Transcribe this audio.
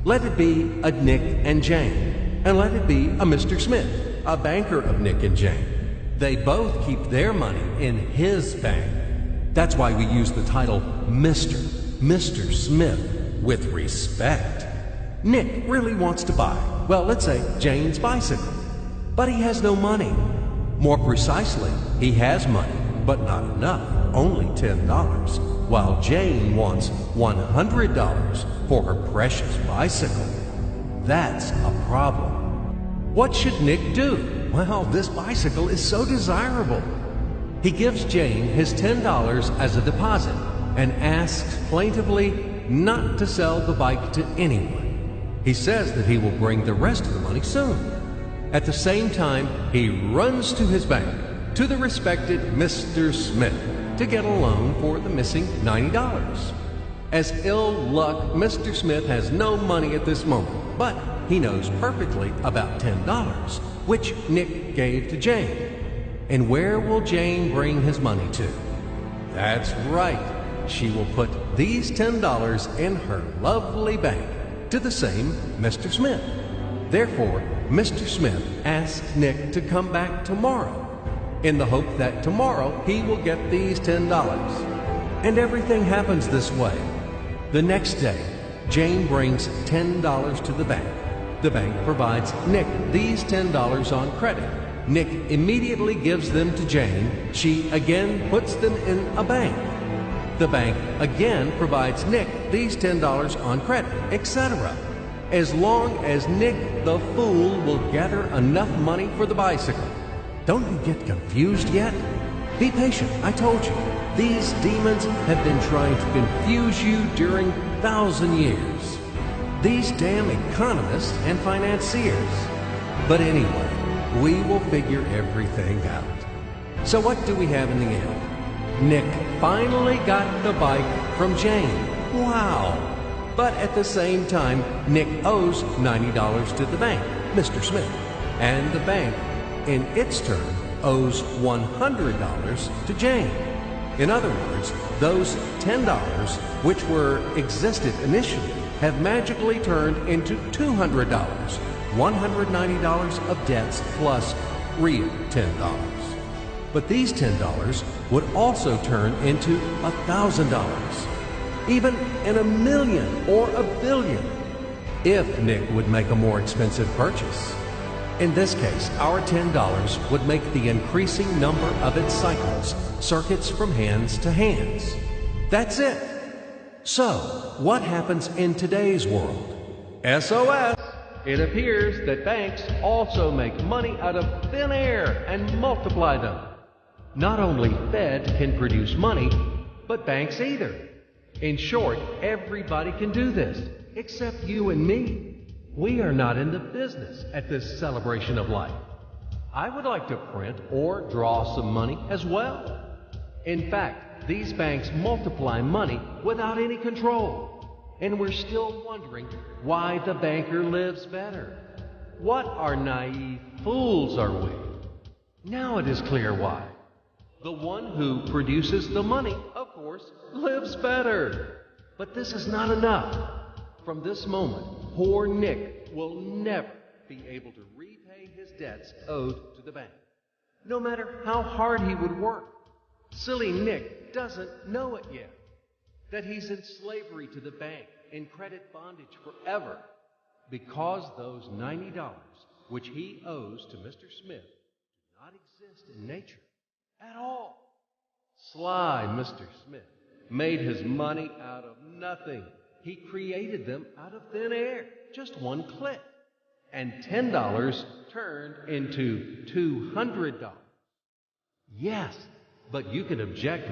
Let it be a Nick and Jane, and let it be a Mr. Smith, a banker of Nick and Jane. They both keep their money in his bank. That's why we use the title Mr. Smith with respect. Nick really wants to buy, well, let's say Jane's bicycle, but he has no money. More precisely, he has money, but not enough, only $10, while Jane wants $100 for her precious bicycle. That's a problem. What should Nick do? Well, this bicycle is so desirable. He gives Jane his $10 as a deposit and asks plaintively not to sell the bike to anyone. He says that he will bring the rest of the money soon. At the same time, he runs to his bank, to the respected Mr. Smith, to get a loan for the missing $90. As ill luck, Mr. Smith has no money at this moment, but he knows perfectly about $10, which Nick gave to Jane. And where will Jane bring his money to? That's right. She will put these $10 in her lovely bank to the same Mr. Smith. Therefore, Mr. Smith asks Nick to come back tomorrow in the hope that tomorrow he will get these $10. And everything happens this way. The next day, Jane brings $10 to the bank. The bank provides Nick these $10 on credit. Nick immediately gives them to Jane. She again puts them in a bank. The bank again provides Nick these $10 on credit, etc. As long as Nick the fool will gather enough money for the bicycle. Don't you get confused yet? Be patient, I told you. These demons have been trying to confuse you during 1,000 years. These damn economists and financiers. But anyway, we will figure everything out. So what do we have in the end? Nick finally got the bike from Jane. Wow! But at the same time, Nick owes $90 to the bank, Mr. Smith. And the bank, in its turn, owes $100 to Jane. In other words, those $10, which existed initially, have magically turned into $200, $190 of debts plus real $10. But these $10 would also turn into $1,000, even in $1 million or $1 billion, if Nick would make a more expensive purchase. In this case, our $10 would make the increasing number of its cycles, circuits from hands to hands. That's it. So, what happens in today's world? SOS! It appears that banks also make money out of thin air and multiply them. Not only Fed can produce money, but banks either. In short, everybody can do this, except you and me. We are not in the business at this celebration of life. I would like to print or draw some money as well. In fact, these banks multiply money without any control. And we're still wondering why the banker lives better. What are naive fools are we? Now it is clear why. The one who produces the money, of course, lives better. But this is not enough. From this moment, poor Nick will never be able to repay his debts owed to the bank, no matter how hard he would work. Silly Nick doesn't know it yet, that he's in slavery to the bank, in credit bondage forever, because those $90 which he owes to Mr. Smith do not exist in nature at all. Sly Mr. Smith made his money out of nothing. He created them out of thin air, just one click. And $10 turned into $200. Yes, but you can object